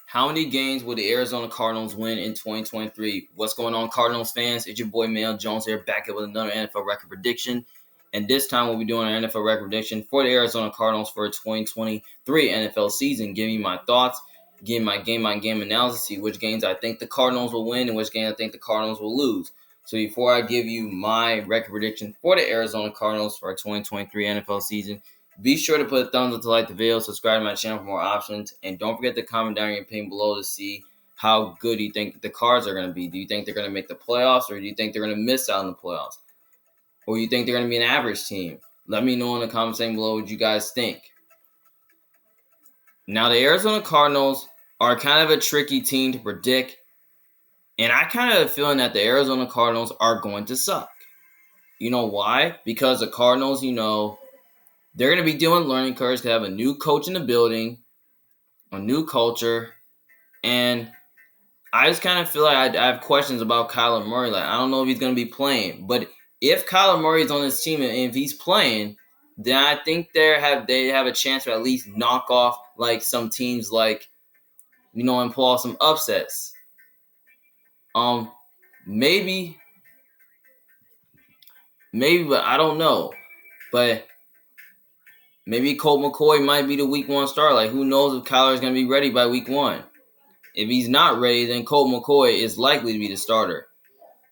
How many games will the Arizona Cardinals win in 2023? What's going on, Cardinals fans? It's your boy, Mail Jones here, back up with another NFL record prediction. And this time we'll be doing an NFL record prediction for the Arizona Cardinals for a 2023 NFL season, giving you my thoughts, giving my game analysis, see which games I think the Cardinals will win and which games I think the Cardinals will lose. So before I give you my record prediction for the Arizona Cardinals for a 2023 NFL season, be sure to put a thumbs up to like the video, subscribe to my channel for more options, and don't forget to comment down your opinion below to see how good you think the Cards are going to be. Do you think they're going to make the playoffs, or do you think they're going to miss out on the playoffs? Or do you think they're going to be an average team? Let me know in the comment section below what you guys think. Now, the Arizona Cardinals are kind of a tricky team to predict, and I kind of have a feeling that the Arizona Cardinals are going to suck. You know why? Because the Cardinals, they're going to be doing learning curves to have a new coach in the building, a new culture, and I just kind of feel like I have questions about Kyler Murray. Like, I don't know if he's going to be playing, but if Kyler Murray's on his team and if he's playing, then I think they have a chance to at least knock off like some teams, like, and pull off some upsets. Maybe, but I don't know. But maybe Colt McCoy might be the week one star. Like, who knows if Kyler's going to be ready by week one? If he's not ready, then Colt McCoy is likely to be the starter.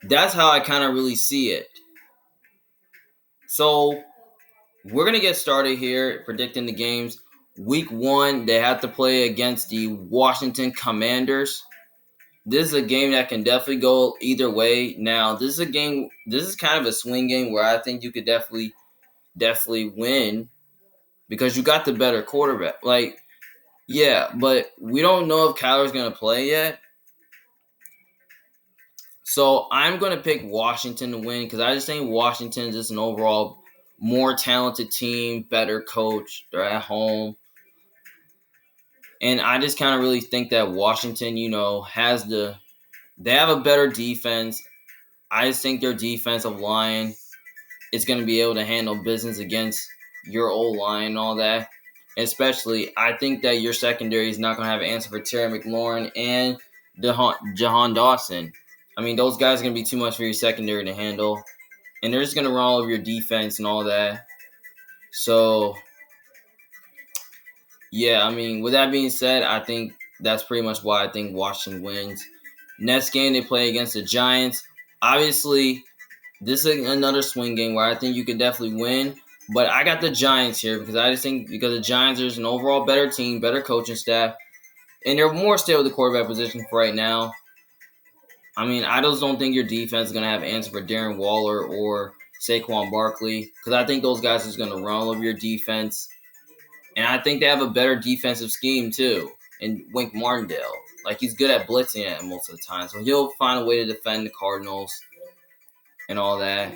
That's how I kind of really see it. So we're going to get started here predicting the games. Week one, they have to play against the Washington Commanders. This is a game that can definitely go either way. Now, this is kind of a swing game where I think you could definitely win because you got the better quarterback. Like, yeah, but we don't know if Kyler's going to play yet. So I'm going to pick Washington to win because I just think Washington is just an overall more talented team, better coach. They're at home. And I just kind of really think that Washington, they have a better defense. I just think their defensive line is going to be able to handle business against your O-line and all that. Especially, I think that your secondary is not going to have an answer for Terry McLaurin and Jahan Dawson. I mean, those guys are going to be too much for your secondary to handle. And they're just going to run all over your defense and all that. So, yeah, I mean, with that being said, I think that's pretty much why I think Washington wins. Next game, they play against the Giants. Obviously, this is another swing game where I think you could definitely win. But I got the Giants here because I just think because the Giants are an overall better team, better coaching staff, and they're more stable at the quarterback position for right now. I mean, I just don't think your defense is going to have an answer for Darren Waller or Saquon Barkley because I think those guys are just going to run all over your defense. And I think they have a better defensive scheme, too, in Wink Martindale. Like, he's good at blitzing it most of the time. So he'll find a way to defend the Cardinals and all that.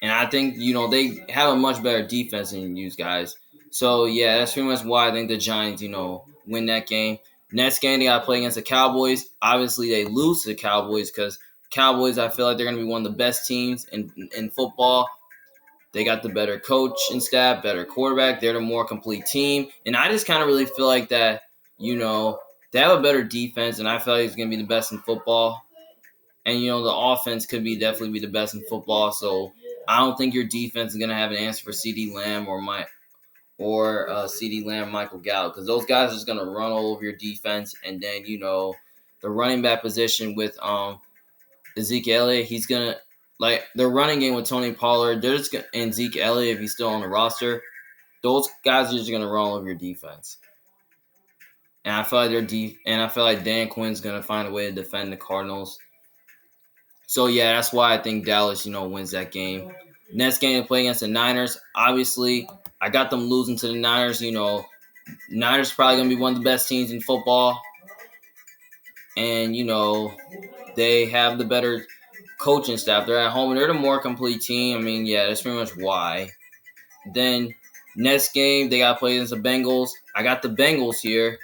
And I think, they have a much better defense than you guys. So, yeah, that's pretty much why I think the Giants, win that game. Next game, they got to play against the Cowboys. Obviously, they lose to the Cowboys because Cowboys, I feel like they're going to be one of the best teams in football. They got the better coach and staff, better quarterback. They're the more complete team. And I just kind of really feel like that, they have a better defense, and I feel like it's going to be the best in football. And, the offense could definitely be the best in football. So I don't think your defense is going to have an answer for CeeDee Lamb or CeeDee Lamb, Michael Gallup, because those guys are just going to run all over your defense. And then, the running back position with Ezekiel Elliott, he's going to, like, the running game with Tony Pollard, and Zeke Elliott, if he's still on the roster, those guys are just going to run all over your defense. And I feel like Dan Quinn's going to find a way to defend the Cardinals. So, yeah, that's why I think Dallas, wins that game. Next game to play against the Niners. Obviously, I got them losing to the Niners. Niners probably going to be one of the best teams in football. And, they have the better coaching staff. They're at home, and they're the more complete team. I mean, yeah, that's pretty much why. Then, next game, they got to play against the Bengals. I got the Bengals here.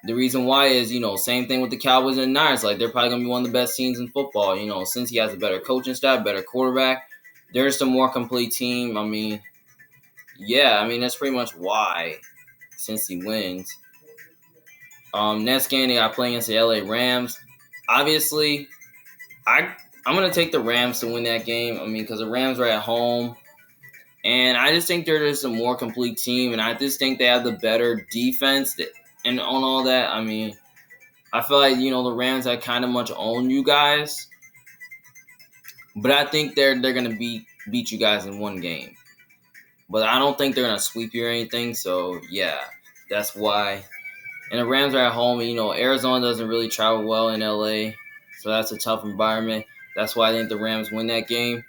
The reason why is, same thing with the Cowboys and the Niners. Like, they're probably going to be one of the best teams in football. Since he has a better coaching staff, better quarterback, they're just a more complete team. I mean, yeah, that's pretty much why, since he wins. Next game they got playing against the LA Rams. Obviously, I'm gonna take the Rams to win that game. I mean, because the Rams are at home, and I just think they're just a more complete team, and I just think they have the better defense. And on all that, I mean, I feel like the Rams that kind of much own you guys, but I think they're gonna beat you guys in one game. But I don't think they're gonna sweep you or anything. So yeah, that's why. And the Rams are at home. And, Arizona doesn't really travel well in LA, so that's a tough environment. That's why I think the Rams win that game.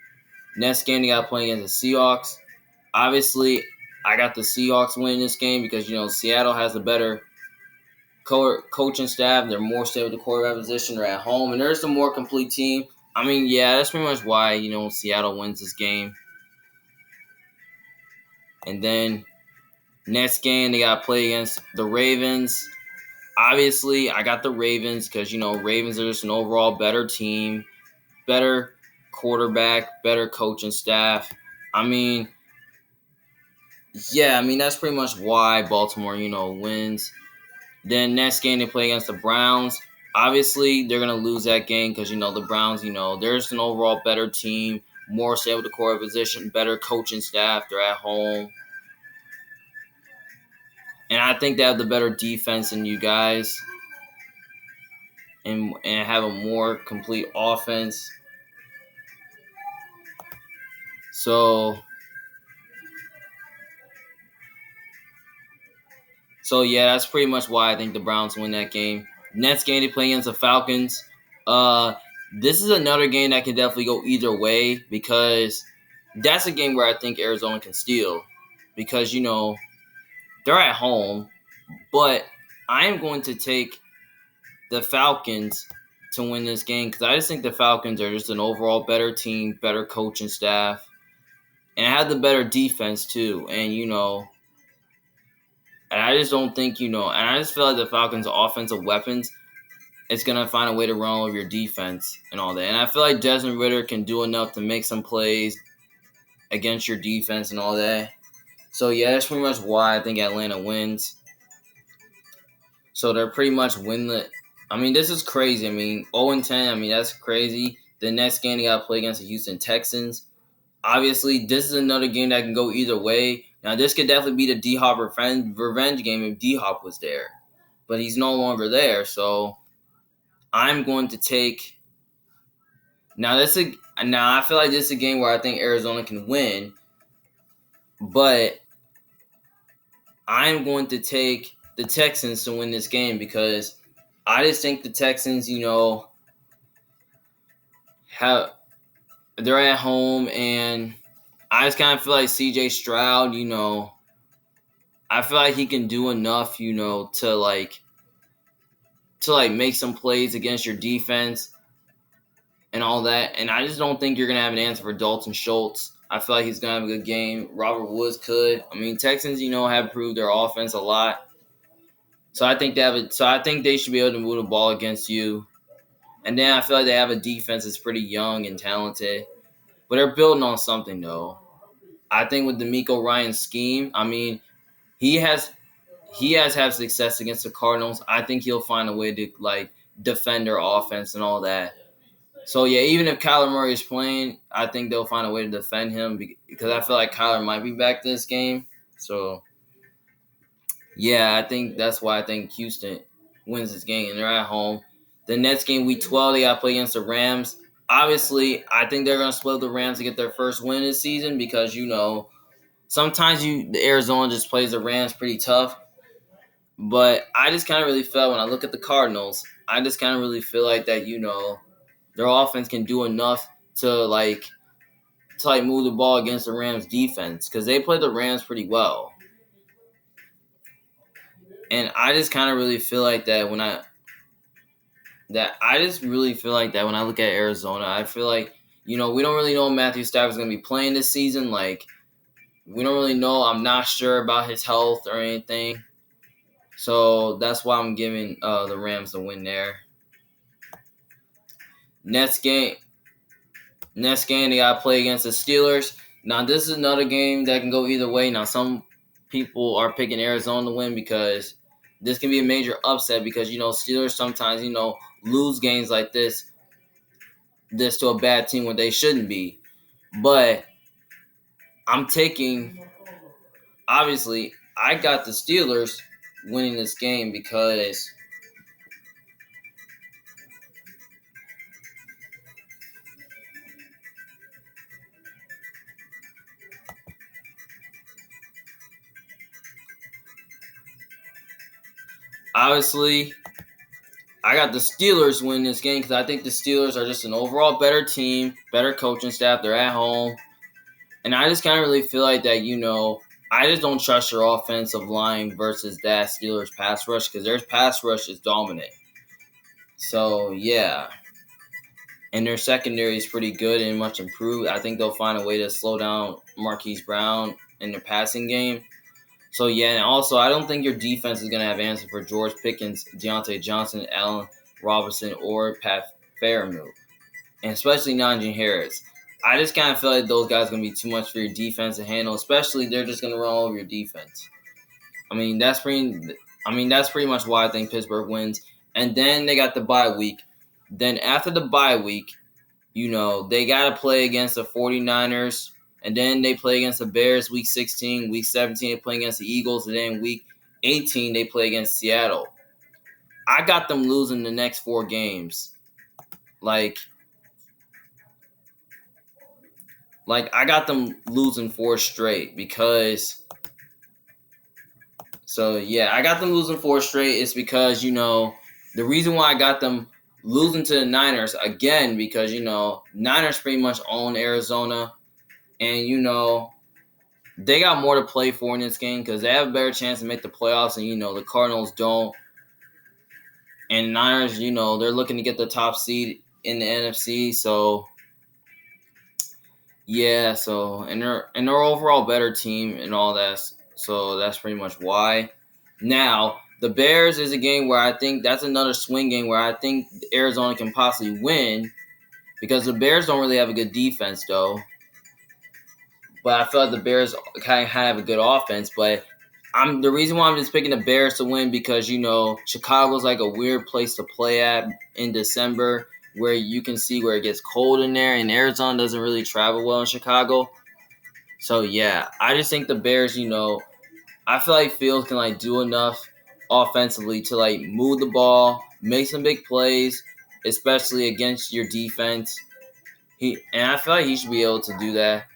Next game they got playing against the Seahawks. Obviously, I got the Seahawks winning this game because Seattle has a better coaching staff. They're more stable at the quarterback position. They're at home, and there's a more complete team. I mean, yeah, that's pretty much why Seattle wins this game. And then next game they got to play against the Ravens. Obviously, I got the Ravens because Ravens are just an overall better team, better quarterback, better coaching staff. I mean, yeah, that's pretty much why Baltimore wins. Then next game they play against the Browns. Obviously, they're gonna lose that game because the Browns. They're just an overall better team, more stable to core position, better coaching staff. They're at home, and I think they have the better defense than you guys, and have a more complete offense. So yeah, that's pretty much why I think the Browns win that game. Next game they play against the Falcons. This is another game that can definitely go either way because that's a game where I think Arizona can steal because they're at home, but I am going to take the Falcons to win this game because I just think the Falcons are just an overall better team, better coaching staff, and have the better defense too. And I just don't think, and I just feel like the Falcons' offensive weapons, it's going to find a way to run over your defense and all that. And I feel like Desmond Ridder can do enough to make some plays against your defense and all that. So, yeah, that's pretty much why I think Atlanta wins. So, they're pretty much winless. This is crazy. 0-10, that's crazy. The next game they got to play against the Houston Texans. Obviously, this is another game that can go either way. Now, this could definitely be the D-Hop revenge game if D-Hop was there. But he's no longer there, so I'm going to take... Now, I feel like this is a game where I think Arizona can win, but I'm going to take the Texans to win this game because I just think the Texans, they're at home, and I just kind of feel like C.J. Stroud, I feel like he can do enough, to make some plays against your defense and all that. And I just don't think you're going to have an answer for Dalton Schultz. I feel like he's going to have a good game. Robert Woods could. Texans, have improved their offense a lot. So I think they should be able to move the ball against you. And then I feel like they have a defense that's pretty young and talented. But they're building on something, though. I think with DeMeco Ryans' scheme, he has had success against the Cardinals. I think he'll find a way to defend their offense and all that. So yeah, even if Kyler Murray is playing, I think they'll find a way to defend him because I feel like Kyler might be back this game. So yeah, I think that's why I think Houston wins this game and they're at home. The next game, Week 12, they got to play against the Rams. Obviously, I think they're going to split the Rams to get their first win this season because sometimes the Arizona just plays the Rams pretty tough. But I just kind of really felt when I look at the Cardinals, I just kind of really feel like that, their offense can do enough to move the ball against the Rams defense because they play the Rams pretty well. And I just kind of really feel like that when I look at Arizona, I feel like, we don't really know if Matthew Stafford is going to be playing this season. We don't really know. I'm not sure about his health or anything. So that's why I'm giving the Rams the win there. Next game, they got to play against the Steelers. Now, this is another game that can go either way. Now, some people are picking Arizona to win because this can be a major upset because Steelers sometimes lose games like this to a bad team when they shouldn't be. But I'm taking, obviously, I got the Steelers winning this game because obviously I got the Steelers winning this game because I think the Steelers are just an overall better team, better coaching staff. They're at home. And I just kind of really feel like that, I just don't trust your offensive line versus that Steelers pass rush because their pass rush is dominant. So, yeah. And their secondary is pretty good and much improved. I think they'll find a way to slow down Marquise Brown in their passing game. So, yeah, and also I don't think your defense is going to have answer for George Pickens, Deontay Johnson, Allen Robinson, or Pat Fairmouth, and especially Najee Harris. I just kind of feel like those guys are going to be too much for your defense to handle, especially they're just going to run all over your defense. That's pretty much why I think Pittsburgh wins. And then they got the bye week. Then after the bye week, they got to play against the 49ers. And then they play against the Bears week 16. Week 17, they play against the Eagles. And then week 18, they play against Seattle. I got them losing the next 4 games. Like I got them losing 4 straight because – so, yeah, I got them losing 4 straight is because, the reason why I got them losing to the Niners, again, because, Niners pretty much own Arizona. And, they got more to play for in this game because they have a better chance to make the playoffs and, the Cardinals don't. And Niners, they're looking to get the top seed in the NFC. So, yeah, and they're overall better team and all that. So that's pretty much why. Now, the Bears is a game where I think that's another swing game where I think Arizona can possibly win because the Bears don't really have a good defense, though. But I feel like the Bears kind of have a good offense. But the reason why I'm just picking the Bears to win because, Chicago's like a weird place to play at in December where you can see where it gets cold in there. And Arizona doesn't really travel well in Chicago. So, yeah, I just think the Bears, I feel like Fields can, do enough offensively to, move the ball, make some big plays, especially against your defense. And I feel like he should be able to do that.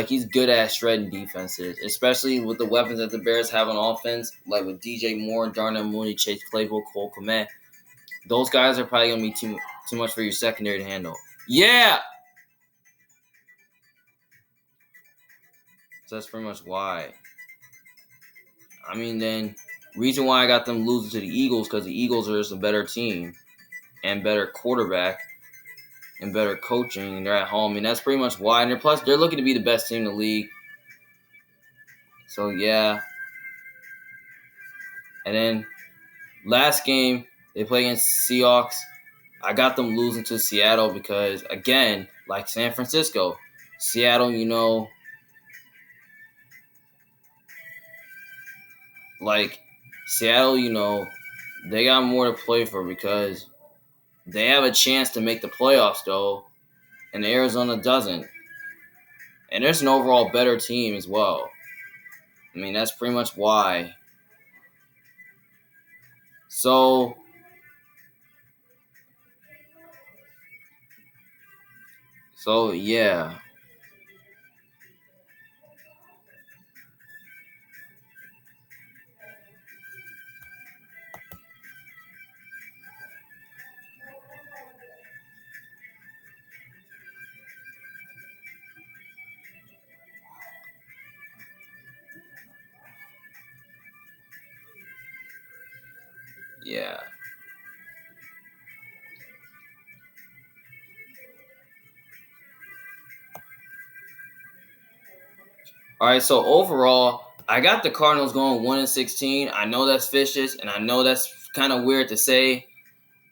He's good at shredding defenses, especially with the weapons that the Bears have on offense, with DJ Moore, Darnell Mooney, Chase Claypool, Cole Kmet. Those guys are probably going to be too much for your secondary to handle. Yeah! So that's pretty much why. Then reason why I got them losing to the Eagles because the Eagles are just a better team and better quarterback and better coaching, and they're at home. That's pretty much why. And they're looking to be the best team in the league. So, yeah. And then last game, they play against Seahawks. I got them losing to Seattle because, again, like San Francisco, Seattle, Seattle, they got more to play for because they have a chance to make the playoffs, though, and Arizona doesn't. And there's an overall better team as well. That's pretty much why. So, yeah. Yeah. All right, so overall, I got the Cardinals going 1-16. I know that's vicious, and I know that's kind of weird to say,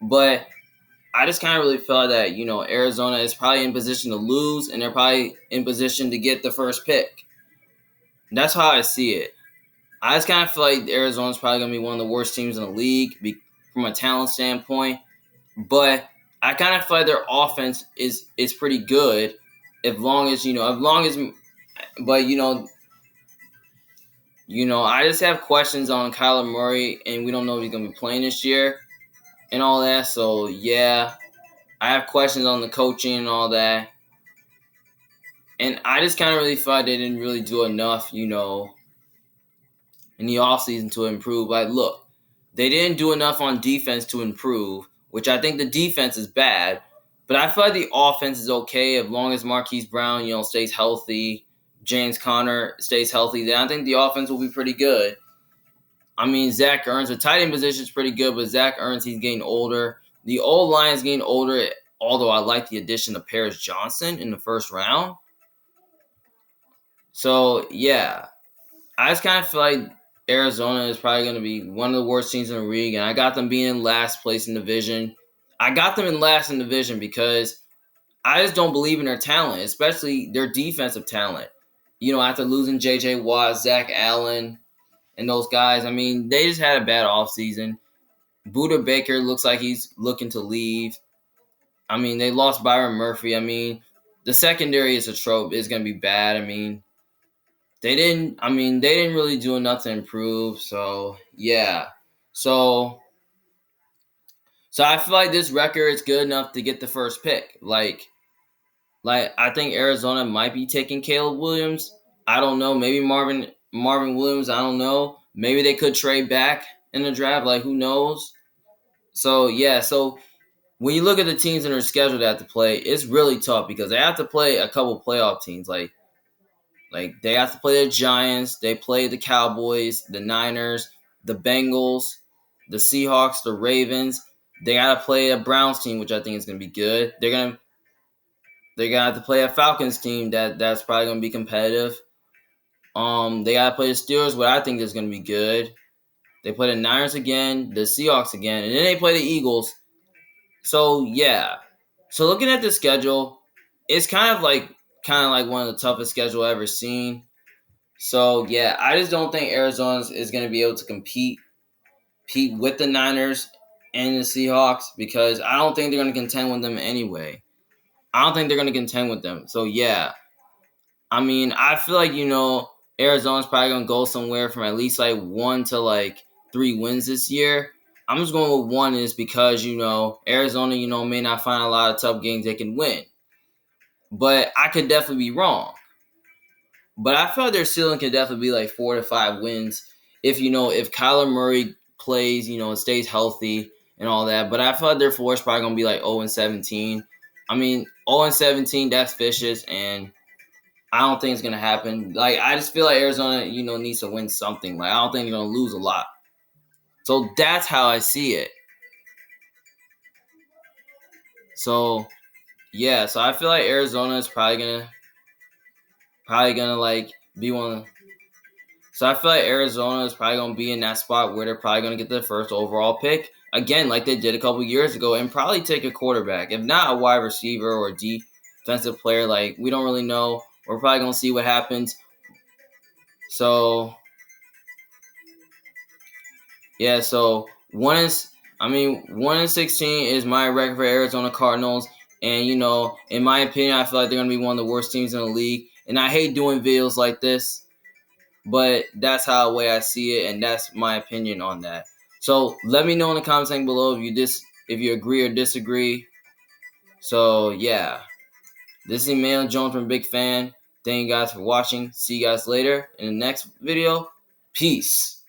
but I just kind of really felt that, Arizona is probably in position to lose, and they're probably in position to get the first pick. That's how I see it. I just kind of feel like Arizona's probably going to be one of the worst teams in the league from a talent standpoint. But I kind of feel like their offense is pretty good, as long as but I just have questions on Kyler Murray, and we don't know if he's going to be playing this year and all that. So yeah, I have questions on the coaching and all that. And I just kind of really thought they didn't really do enough, in the offseason to improve. Like, look, they didn't do enough on defense to improve, which I think the defense is bad. But I feel like the offense is okay as long as Marquise Brown, stays healthy. James Conner stays healthy. Then I think the offense will be pretty good. I mean, Zach Ertz, the tight end position is pretty good, but Zach Ertz, he's getting older. The old line is getting older, although I like the addition of Paris Johnson in the first round. So, yeah, I just kind of feel like Arizona is probably going to be one of the worst teams in the league, and I got them being in last place in the division. I got them in last in the division because I just don't believe in their talent, especially their defensive talent. After losing J.J. Watt, Zach Allen, and those guys, I mean, they just had a bad offseason. Buda Baker looks like he's looking to leave. I mean, they lost Byron Murphy. I mean, the secondary is going to be bad. I mean, they didn't really do enough to improve. So, yeah. So I feel like this record is good enough to get the first pick. Like I think Arizona might be taking Caleb Williams. I don't know. Maybe Marvin Williams. I don't know. Maybe they could trade back in the draft. Like, who knows? So, yeah. So, when you look at the teams in their schedule that have to play, it's really tough because they have to play a couple playoff teams. Like they have to play the Giants. They play the Cowboys, the Niners, the Bengals, the Seahawks, the Ravens. They got to play a Browns team, which I think is going to be good. They're going to have to play a Falcons team that's probably going to be competitive. They got to play the Steelers, what I think is going to be good. They play the Niners again, the Seahawks again, and then they play the Eagles. So, yeah. So, looking at the schedule, it's kind of like one of the toughest schedules I've ever seen. So, yeah, I just don't think Arizona is going to be able to compete with the Niners and the Seahawks because I don't think they're going to contend with them anyway. I don't think they're going to contend with them. So, yeah. I mean, I feel like, Arizona's probably going to go somewhere from at least 1 to 3 wins this year. I'm just going with 1 is because, Arizona, may not find a lot of tough games they can win. But I could definitely be wrong. But I feel like their ceiling could definitely be 4 to 5 wins if Kyler Murray plays, and stays healthy and all that. But I feel like their floor is probably going to be 0-17. I mean, 0-17, that's vicious, and I don't think it's going to happen. I just feel like Arizona, needs to win something. I don't think they're going to lose a lot. So that's how I see it. So, yeah. So I feel like Arizona is probably gonna be one of. So I feel like Arizona is probably gonna be in that spot where they're probably gonna get the first overall pick again, like they did a couple years ago, and probably take a quarterback, if not a wide receiver or a defensive player. We don't really know. We're probably gonna see what happens. So. Yeah, so 1-16 is my record for Arizona Cardinals. And, in my opinion, I feel like they're going to be one of the worst teams in the league. And I hate doing videos like this, but that's how the way I see it, and that's my opinion on that. So let me know in the comments section below if you agree or disagree. So, yeah. This is Emmanuel Jones from Big Fan. Thank you guys for watching. See you guys later in the next video. Peace.